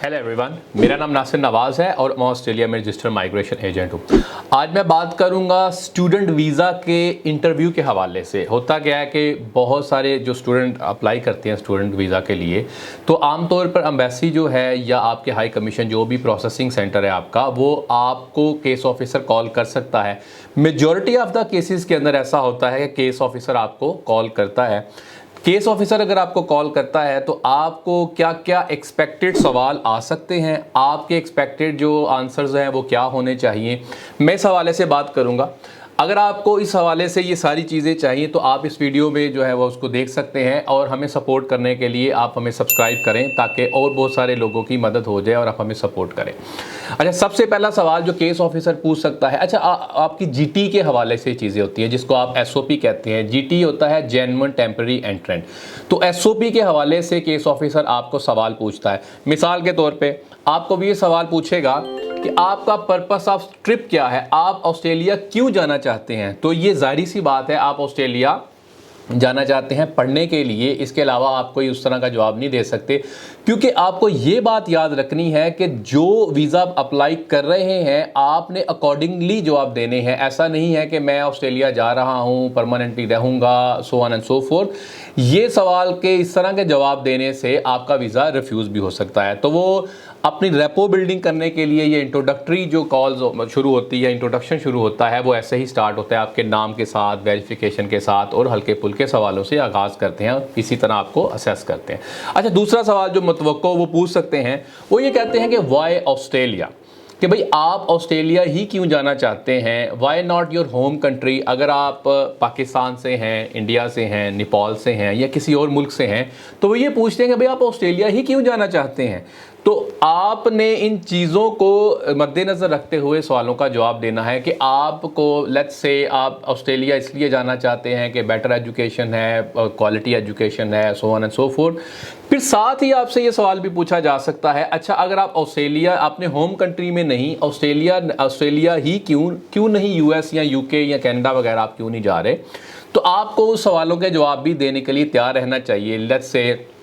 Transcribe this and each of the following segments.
Hello everyone, मेरा नाम नासिर नवाज़ है और मैं ऑस्ट्रेलिया में रजिस्टर्ड माइग्रेशन एजेंट हूँ। आज मैं बात करूँगा स्टूडेंट वीज़ा के इंटरव्यू के हवाले से। होता क्या है कि बहुत सारे जो स्टूडेंट अप्लाई करते हैं स्टूडेंट वीज़ा के लिए, तो आमतौर पर एम्बेसी जो है या आपके हाई कमीशन जो भी प्रोसेसिंग सेंटर है आपका, वो आपको केस ऑफिसर कॉल कर सकता है। मेजॉरिटी ऑफ द केसेस के अंदर ऐसा होता है कि केस ऑफिसर आपको कॉल करता है। केस ऑफिसर अगर आपको कॉल करता है तो आपको क्या क्या एक्सपेक्टेड सवाल आ सकते हैं, आपके एक्सपेक्टेड जो आंसर्स हैं वो क्या होने चाहिए, मैं इस हवाले से बात करूंगा। अगर आपको इस हवाले से ये सारी चीज़ें चाहिए तो आप इस वीडियो में जो है वो उसको देख सकते हैं और हमें सपोर्ट करने के लिए आप हमें सब्सक्राइब करें ताकि और बहुत सारे लोगों की मदद हो जाए और आप हमें सपोर्ट करें। अच्छा, सबसे पहला सवाल जो केस ऑफिसर पूछ सकता है, अच्छा आपकी जीटी के हवाले से चीज़ें होती हैं जिसको आप एसओपी कहते हैं। जीटी होता है जेन्युइन टेम्पररी एंट्रेंट। तो एसओपी के हवाले से केस ऑफिसर आपको सवाल पूछता है। मिसाल के तौर पे आपको भी ये सवाल पूछेगा कि आपका पर्पस ऑफ ट्रिप क्या है, आप ऑस्ट्रेलिया क्यों जाना चाहते हैं। तो ये जाहिर सी बात है, आप ऑस्ट्रेलिया जाना चाहते हैं पढ़ने के लिए, इसके अलावा आप कोई उस तरह का जवाब नहीं दे सकते, क्योंकि आपको ये बात याद रखनी है कि जो वीज़ा अप्लाई कर रहे हैं आपने अकॉर्डिंगली जवाब देने हैं। ऐसा नहीं है कि मैं ऑस्ट्रेलिया जा रहा हूँ, परमानेंटली रहूँगा, so on and so fourth. ये सवाल के इस तरह के जवाब देने से आपका वीज़ा रिफ्यूज़ भी हो सकता है। तो वो अपनी रेपो बिल्डिंग करने के लिए ये इंट्रोडक्टरी जो कॉल्स शुरू होती है, इंट्रोडक्शन शुरू होता है, वो ऐसे ही स्टार्ट होता है आपके नाम के साथ, वेरिफिकेशन के साथ और हल्के फुल्के सवालों से आगाज़ करते हैं और इसी तरह आपको असेस करते हैं। अच्छा, दूसरा सवाल जो मुतवक्को वो पूछ सकते हैं, वो ये कहते हैं कि वाई ऑस्ट्रेलिया, कि भाई आप ऑस्ट्रेलिया ही क्यों जाना चाहते हैं, why not your home country. अगर आप पाकिस्तान से हैं, इंडिया से हैं, नेपाल से हैं या किसी और मुल्क से हैं, तो वो ये पूछते हैं कि भाई आप ऑस्ट्रेलिया ही क्यों जाना चाहते हैं। तो आपने इन चीज़ों को मद्देनज़र रखते हुए सवालों का जवाब देना है कि आपको लेट्स से आप ऑस्ट्रेलिया इसलिए जाना चाहते हैं कि बेटर एजुकेशन है, क्वालिटी एजुकेशन है, so on and so fourth. फिर साथ ही आपसे ये सवाल भी पूछा जा सकता है, अच्छा अगर आप ऑस्ट्रेलिया अपने होम कंट्री में नहीं, ऑस्ट्रेलिया ही क्यों नहीं यूएस या यूके या कनाडा वगैरह आप क्यों नहीं जा रहे। तो आपको उस सवालों के जवाब भी देने के लिए तैयार रहना चाहिए। लेट्स से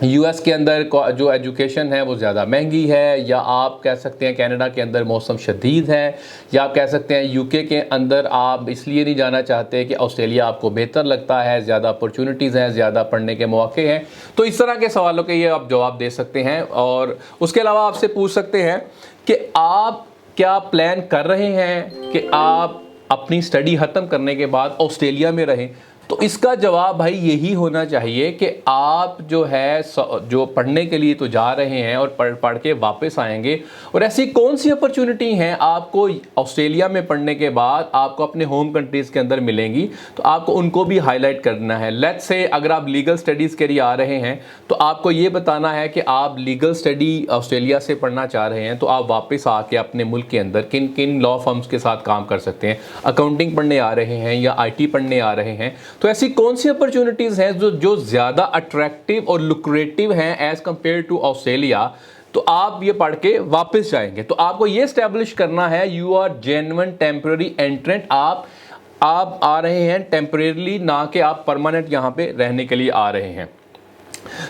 यूएस के अंदर जो एजुकेशन है वो ज़्यादा महंगी है, या आप कह सकते हैं कनाडा के अंदर मौसम शदीद है, या आप कह सकते हैं यूके के अंदर आप इसलिए नहीं जाना चाहते कि ऑस्ट्रेलिया आपको बेहतर लगता है, ज़्यादा अपॉर्चुनिटीज़ हैं, ज़्यादा पढ़ने के मौके हैं। तो इस तरह के सवालों के ये आप जवाब दे सकते हैं। और उसके अलावा आपसे पूछ सकते हैं कि आप क्या प्लान कर रहे हैं कि आप अपनी स्टडी ख़त्म करने के बाद ऑस्ट्रेलिया में रहें। तो इसका जवाब भाई यही होना चाहिए कि आप जो है जो पढ़ने के लिए तो जा रहे हैं और पढ़ के वापस आएंगे, और ऐसी कौन सी अपॉर्चुनिटी हैं आपको ऑस्ट्रेलिया में पढ़ने के बाद आपको अपने होम कंट्रीज़ के अंदर मिलेंगी, तो आपको उनको भी हाईलाइट करना है। लेट्स से अगर आप लीगल स्टडीज़ के लिए आ रहे हैं तो आपको ये बताना है कि आप लीगल स्टडी ऑस्ट्रेलिया से पढ़ना चाह रहे हैं, तो आप वापस आके अपने मुल्क के अंदर किन किन लॉ फर्म्स के साथ काम कर सकते हैं। अकाउंटिंग पढ़ने आ रहे हैं या IT पढ़ने आ रहे हैं, तो ऐसी कौन सी अपॉर्चुनिटीज़ हैं जो ज़्यादा अट्रैक्टिव और लुक्रेटिव हैं एज़ कंपेयर टू ऑस्ट्रेलिया, तो आप ये पढ़ के वापस जाएंगे। तो आपको ये स्टैब्लिश करना है you are genuine temporary entrant. आप आ रहे हैं टेम्परेरली, ना कि आप परमानेंट यहाँ पे रहने के लिए आ रहे हैं।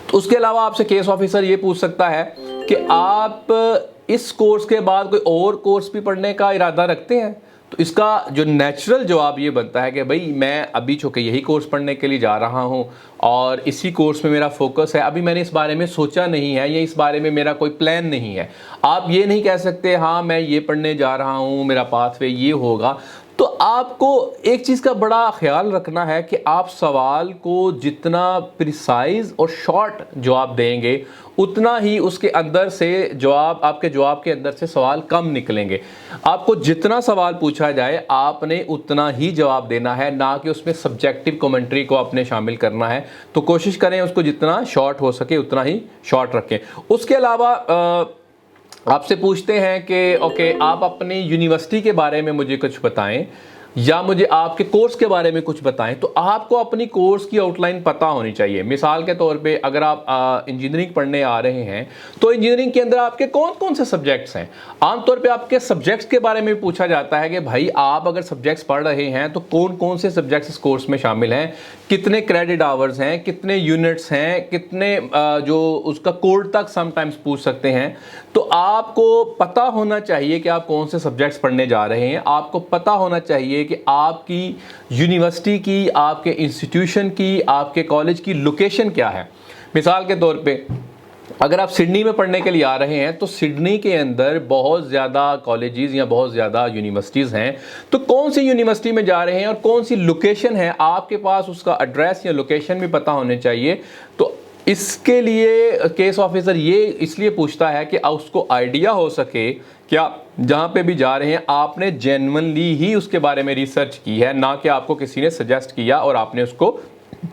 तो उसके अलावा आपसे केस ऑफिसर ये पूछ सकता है कि आप इस कोर्स के बाद कोई और कोर्स भी पढ़ने का इरादा रखते हैं। तो इसका जो नेचुरल जवाब ये बनता है कि भाई मैं अभी चूँकि यही कोर्स पढ़ने के लिए जा रहा हूँ और इसी कोर्स में मेरा फोकस है, अभी मैंने इस बारे में सोचा नहीं है या इस बारे में मेरा कोई प्लान नहीं है। आप ये नहीं कह सकते हाँ मैं ये पढ़ने जा रहा हूँ, मेरा पाथवे ये होगा। तो आपको एक चीज़ का बड़ा ख्याल रखना है कि आप सवाल को जितना प्रिसाइज और शॉर्ट जवाब देंगे उतना ही उसके अंदर से जवाब, आपके जवाब के अंदर से सवाल कम निकलेंगे। आपको जितना सवाल पूछा जाए आपने उतना ही जवाब देना है, ना कि उसमें सब्जेक्टिव कमेंट्री को आपने शामिल करना है। तो कोशिश करें उसको जितना शॉर्ट हो सके उतना ही शॉर्ट रखें। उसके अलावा आपसे पूछते हैं कि ओके आप अपनी यूनिवर्सिटी के बारे में मुझे कुछ बताएं। या मुझे आपके कोर्स के बारे में कुछ बताएं, तो आपको अपनी कोर्स की आउटलाइन पता होनी चाहिए। मिसाल के तौर पे अगर आप इंजीनियरिंग पढ़ने आ रहे हैं तो इंजीनियरिंग के अंदर आपके कौन कौन से सब्जेक्ट्स हैं। आमतौर पे आपके सब्जेक्ट्स के बारे में पूछा जाता है कि भाई आप अगर सब्जेक्ट्स पढ़ रहे हैं तो कौन कौन से सब्जेक्ट्स इस कोर्स में शामिल हैं, कितने क्रेडिट आवर्स हैं, कितने यूनिट्स हैं, कितने जो उसका कोड तक समटाइम्स पूछ सकते हैं। तो आपको पता होना चाहिए कि आप कौन से सब्जेक्ट्स पढ़ने जा रहे हैं। आपको पता होना चाहिए कि आपकी यूनिवर्सिटी की, आपके इंस्टीट्यूशन की, आपके कॉलेज की लोकेशन क्या है। मिसाल के तौर पे अगर आप सिडनी में पढ़ने के लिए आ रहे हैं तो सिडनी के अंदर बहुत ज़्यादा कॉलेजेस या बहुत ज़्यादा यूनिवर्सिटीज़ हैं। तो कौन सी यूनिवर्सिटी में जा रहे हैं और कौन सी लोकेशन है, आपके पास उसका एड्रेस या लोकेशन भी पता होने चाहिए। तो इसके लिए केस ऑफिसर ये इसलिए पूछता है कि उसको आइडिया हो सके क्या जहाँ पे भी जा रहे हैं आपने जेन्युइनली ही उसके बारे में रिसर्च की है, ना कि आपको किसी ने सजेस्ट किया और आपने उसको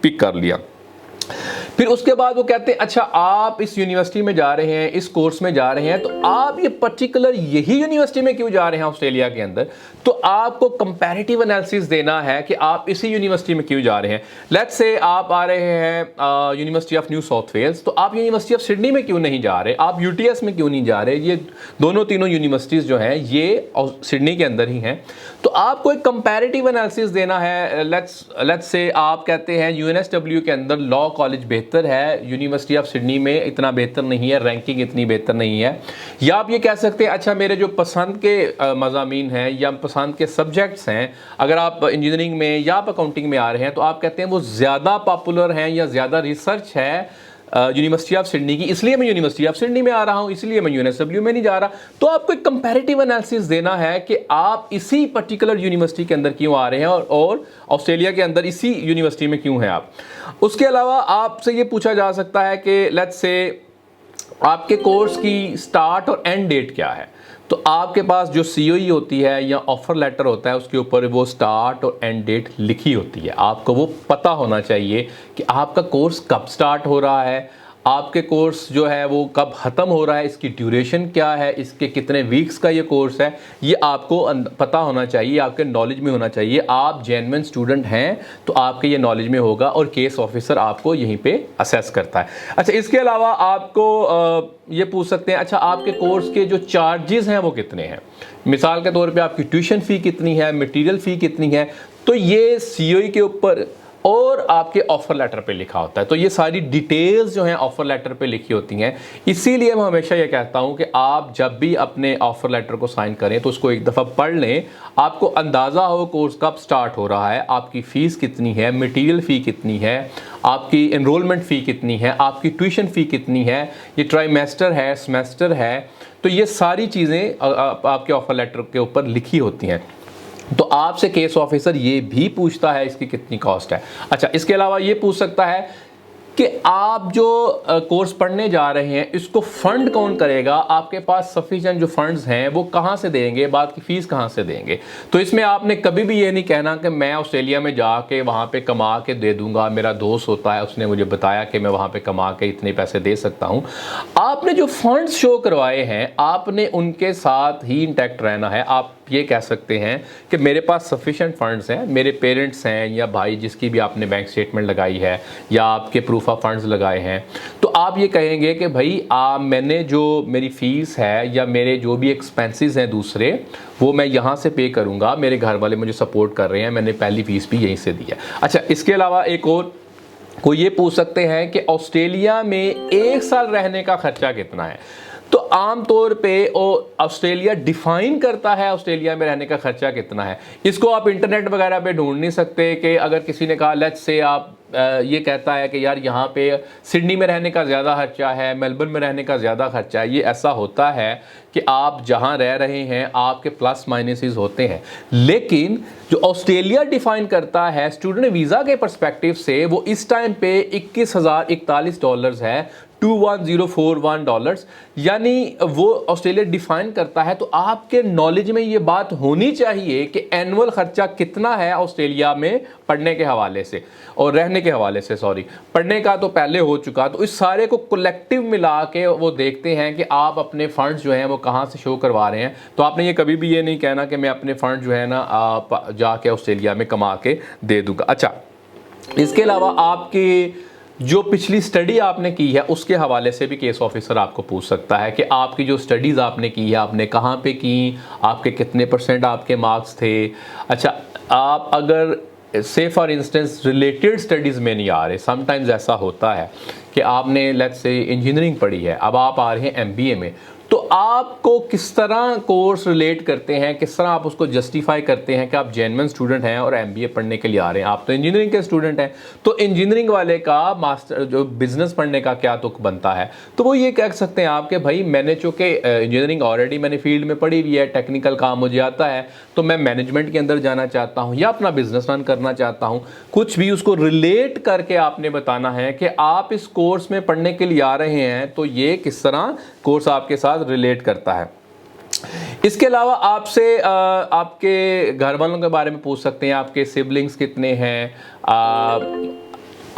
पिक कर लिया। फिर उसके बाद वो कहते हैं अच्छा आप इस यूनिवर्सिटी में जा रहे हैं, इस कोर्स में जा रहे हैं, तो आप ये पर्टिकुलर यही यूनिवर्सिटी में क्यों जा रहे हैं ऑस्ट्रेलिया के अंदर। तो आपको कंपैरेटिव एनालिसिस देना है कि आप इसी यूनिवर्सिटी में क्यों जा रहे हैं। लेट्स से आप आ रहे हैं University of New South Wales, तो आप यूनिवर्सिटी ऑफ सिडनी में क्यों नहीं जा रहे, आप यूटीएस में क्यों नहीं जा रहे। ये दोनों तीनों यूनिवर्सिटीज़ जो हैं ये सिडनी के अंदर ही हैं। तो आपको एक कंपैरेटिव एनालिसिस देना है। लेट्स से आप कहते हैं यूएनएसडब्ल्यू के अंदर लॉ कॉलेज बेहतर है, यूनिवर्सिटी ऑफ सिडनी में इतना बेहतर नहीं है, रैंकिंग इतनी बेहतर नहीं है। या आप ये कह सकते हैं अच्छा मेरे जो पसंद के मज़ामीन हैं या पसंद के सब्जेक्ट्स हैं, अगर आप इंजीनियरिंग में या आप अकाउंटिंग में आ रहे हैं तो आप कहते हैं वो ज़्यादा पॉपुलर हैं या ज़्यादा रिसर्च है यूनिवर्सिटी ऑफ सिडनी की, इसलिए मैं यूनिवर्सिटी ऑफ सिडनी में आ रहा हूं, इसलिए मैं यूएनएसडब्ल्यू में नहीं जा रहा। तो आपको एक कंपैरेटिव एनालिसिस देना है कि आप इसी पर्टिकुलर यूनिवर्सिटी के अंदर क्यों आ रहे हैं और ऑस्ट्रेलिया के अंदर इसी यूनिवर्सिटी में क्यों हैं आप। उसके अलावा आपसे ये पूछा जा सकता है कि लेट्स से आपके कोर्स की स्टार्ट और एंड डेट क्या है। तो आपके पास जो सीओई होती है या ऑफर लेटर होता है उसके ऊपर वो स्टार्ट और एंड डेट लिखी होती है। आपको वो पता होना चाहिए कि आपका कोर्स कब स्टार्ट हो रहा है, आपके कोर्स जो है वो कब ख़त्म हो रहा है, इसकी ड्यूरेशन क्या है, इसके कितने वीक्स का ये कोर्स है, ये आपको पता होना चाहिए, आपके नॉलेज में होना चाहिए। आप जेन्युइन स्टूडेंट हैं तो आपके ये नॉलेज में होगा और केस ऑफिसर आपको यहीं पे असेस करता है। अच्छा इसके अलावा आपको ये पूछ सकते हैं अच्छा आपके कोर्स के जो चार्जेस हैं वो कितने हैं। मिसाल के तौर पे आपकी ट्यूशन फ़ी कितनी है, मटेरियल फ़ी कितनी है, तो ये सीओई के ऊपर और आपके ऑफर लेटर पे लिखा होता है। तो ये सारी डिटेल्स जो हैं ऑफर लेटर पे लिखी होती हैं। इसीलिए मैं हमेशा ये कहता हूँ कि आप जब भी अपने ऑफर लेटर को साइन करें तो उसको एक दफ़ा पढ़ लें, आपको अंदाज़ा हो कोर्स कब स्टार्ट हो रहा है, आपकी फ़ीस कितनी है, मटेरियल फ़ी कितनी है, आपकी एनरोलमेंट फ़ी कितनी है, आपकी ट्यूशन फ़ी कितनी है, ये ट्राइमेस्टर है, सेमेस्टर है। तो ये सारी चीज़ें आपके ऑफर लेटर के ऊपर लिखी होती हैं। तो आपसे केस ऑफिसर ये भी पूछता है इसकी कितनी कॉस्ट है। अच्छा इसके अलावा ये पूछ सकता है कि आप जो कोर्स पढ़ने जा रहे हैं इसको फंड कौन करेगा, आपके पास सफिशिएंट जो फंड्स हैं वो कहाँ से देंगे, बात की फ़ीस कहाँ से देंगे। तो इसमें आपने कभी भी ये नहीं कहना कि मैं ऑस्ट्रेलिया में जाके वहाँ पे कमा के दे दूँगा, मेरा दोस्त होता है उसने मुझे बताया कि मैं वहाँ पे कमा के इतने पैसे दे सकता हूँ। आपने जो फंड्स शो करवाए हैं आपने उनके साथ ही इंटैक्ट रहना है। आप ये कह सकते हैं कि मेरे पास सफिशिएंट फंड्स हैं, मेरे पेरेंट्स हैं या भाई जिसकी भी आपने बैंक स्टेटमेंट लगाई है या आपके प्रूफ ऑफ फंड्स लगाए हैं, तो आप ये कहेंगे कि भाई मैंने जो मेरी फ़ीस है या मेरे जो भी एक्सपेंसेस हैं दूसरे वो मैं यहाँ से पे करूँगा, मेरे घर वाले मुझे सपोर्ट कर रहे हैं, मैंने पहली फ़ीस भी यहीं से दी है। अच्छा इसके अलावा एक और कोई ये पूछ सकते हैं कि ऑस्ट्रेलिया में 1 साल रहने का खर्चा कितना है। तो आम तौर पे ऑस्ट्रेलिया डिफाइन करता है ऑस्ट्रेलिया में रहने का खर्चा कितना है। इसको आप इंटरनेट वगैरह पे ढूंढ नहीं सकते कि अगर किसी ने कहा लेट्स से आप ये कहता है कि यार यहाँ पे सिडनी में रहने का ज़्यादा खर्चा है, मेलबर्न में रहने का ज़्यादा खर्चा है। ये ऐसा होता है कि आप जहाँ रह रहे हैं आपके प्लस माइनसेस होते हैं, लेकिन जो ऑस्ट्रेलिया डिफाइन करता है स्टूडेंट वीज़ा के पर्सपेक्टिव से वो इस टाइम पे $21,041 है $21,041, यानी वो ऑस्ट्रेलिया डिफाइन करता है। तो आपके नॉलेज में ये बात होनी चाहिए कि एनुअल खर्चा कितना है ऑस्ट्रेलिया में पढ़ने के हवाले से और रहने के हवाले से, सॉरी, पढ़ने का तो पहले हो चुका। तो इस सारे को कलेक्टिव मिला के वो देखते हैं कि आप अपने फंड्स जो हैं वो कहाँ से शो करवा रहे हैं। तो आपने ये कभी भी ये नहीं कहना कि मैं अपने फंड जो है ना आप जाके ऑस्ट्रेलिया में कमा के दे दूंगा। अच्छा, इसके अलावा आपकी जो पिछली स्टडी आपने की है उसके हवाले से भी केस ऑफिसर आपको पूछ सकता है कि आपकी जो स्टडीज़ आपने की है आपने कहाँ पे की, आपके कितने % आपके मार्क्स थे। अच्छा, आप अगर से फॉर इंस्टेंस रिलेटेड स्टडीज़ में नहीं आ रहे, समटाइम्स ऐसा होता है कि आपने लेट्स से इंजीनियरिंग पढ़ी है, अब आप आ रहे हैं MBA में, तो आपको किस तरह कोर्स रिलेट करते हैं, किस तरह आप उसको जस्टिफाई करते हैं कि आप जेन्युइन स्टूडेंट हैं और MBA पढ़ने के लिए आ रहे हैं। आप तो इंजीनियरिंग के स्टूडेंट हैं, तो इंजीनियरिंग वाले का मास्टर जो बिजनेस पढ़ने का क्या तुक बनता है। तो वो ये कह सकते हैं आप कि भाई मैंने चूँकि इंजीनियरिंग ऑलरेडी मैंने फील्ड में पढ़ी हुई है, टेक्निकल काम मुझे आता है, तो मैं मैनेजमेंट के अंदर जाना चाहता हूँ या अपना बिजनेस रन करना चाहता हूँ। कुछ भी उसको रिलेट करके आपने बताना है कि आप इस कोर्स में पढ़ने के लिए आ रहे हैं, तो ये किस तरह कोर्स आपके साथ रिलेट करता है। इसके अलावा आपसे आपके घर वालों के बारे में पूछ सकते हैं, आपके सिबलिंग्स कितने हैं।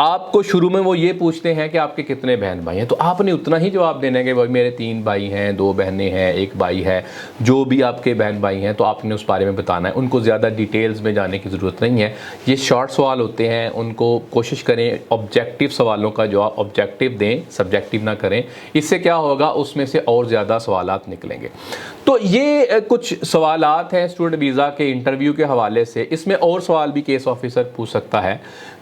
आपको शुरू में वो ये पूछते हैं कि आपके कितने बहन भाई हैं, तो आपने उतना ही जवाब देना है कि भाई मेरे 3 भाई हैं, 2 बहनें हैं, 1 भाई है। जो भी आपके बहन भाई हैं तो आपने उस बारे में बताना है, उनको ज़्यादा डिटेल्स में जाने की ज़रूरत नहीं है। ये शॉर्ट सवाल होते हैं, उनको कोशिश करें ऑब्जेक्टिव सवालों का जवाब ऑब्जेक्टिव दें, सब्जेक्टिव ना करें। इससे क्या होगा, उसमें से और ज़्यादा सवालात निकलेंगे। तो ये कुछ सवालात हैं स्टूडेंट वीज़ा के इंटरव्यू के हवाले से। इसमें और सवाल भी केस ऑफिसर पूछ सकता है,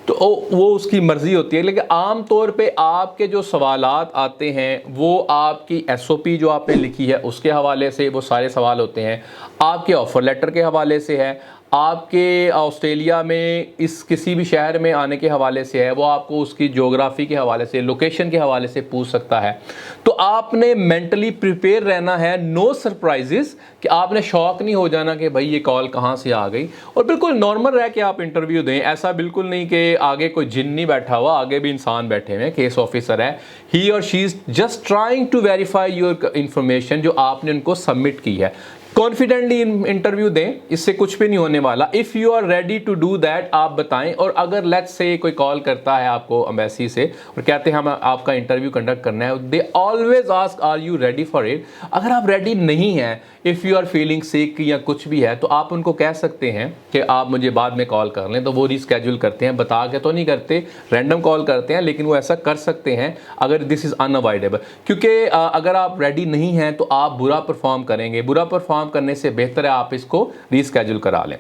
तो वो उसकी मर्ज़ी होती है, लेकिन आम तौर पे आपके जो सवालात आते हैं वो आपकी SOP जो आपने लिखी है उसके हवाले से वो सारे सवाल होते हैं, आपके ऑफ़र लेटर के हवाले से है, आपके ऑस्ट्रेलिया में इस किसी भी शहर में आने के हवाले से है, वो आपको उसकी ज्योग्राफी के हवाले से, लोकेशन के हवाले से पूछ सकता है। तो आपने मेंटली प्रिपेयर रहना है, नो सरप्राइजेस, कि आपने शॉक नहीं हो जाना कि भाई ये कॉल कहाँ से आ गई, और बिल्कुल नॉर्मल रह के आप इंटरव्यू दें। ऐसा बिल्कुल नहीं कि आगे कोई जिन नहीं बैठा हुआ, आगे भी इंसान बैठे हुए हैं, केस ऑफिसर है, ही और she is just trying to verify your information जो आपने उनको सबमिट की है। कॉन्फिडेंटली इंटरव्यू दें, इससे कुछ भी नहीं होने वाला। If you are ready to do that, आप बताएं। और अगर लेट्स से कोई कॉल करता है आपको एम्बेसी से और कहते हैं हम आपका इंटरव्यू कंडक्ट करना है, they always ask are you ready for it. अगर आप रेडी नहीं हैं, if you are feeling sick या कुछ भी है, तो आप उनको कह सकते हैं कि आप मुझे बाद में कॉल कर लें, तो वो रीस्केड्यूल करते हैं, बता के तो नहीं करते, रैंडम कॉल करते हैं, लेकिन वो ऐसा कर सकते हैं अगर दिस इज़ अनअवॉइडेबल। क्योंकि अगर आप रेडी नहीं हैं तो आप बुरा परफॉर्म करेंगे, बुरा परफॉर्म करने से बेहतर है आप इसको रीस्केड्यूल करा लें।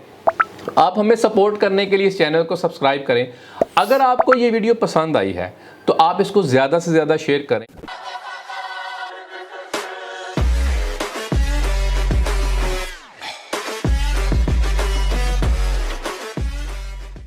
आप हमें सपोर्ट करने के लिए इस चैनल को सब्सक्राइब करें। अगर आपको ये वीडियो पसंद आई है तो आप इसको ज़्यादा से ज़्यादा शेयर करें।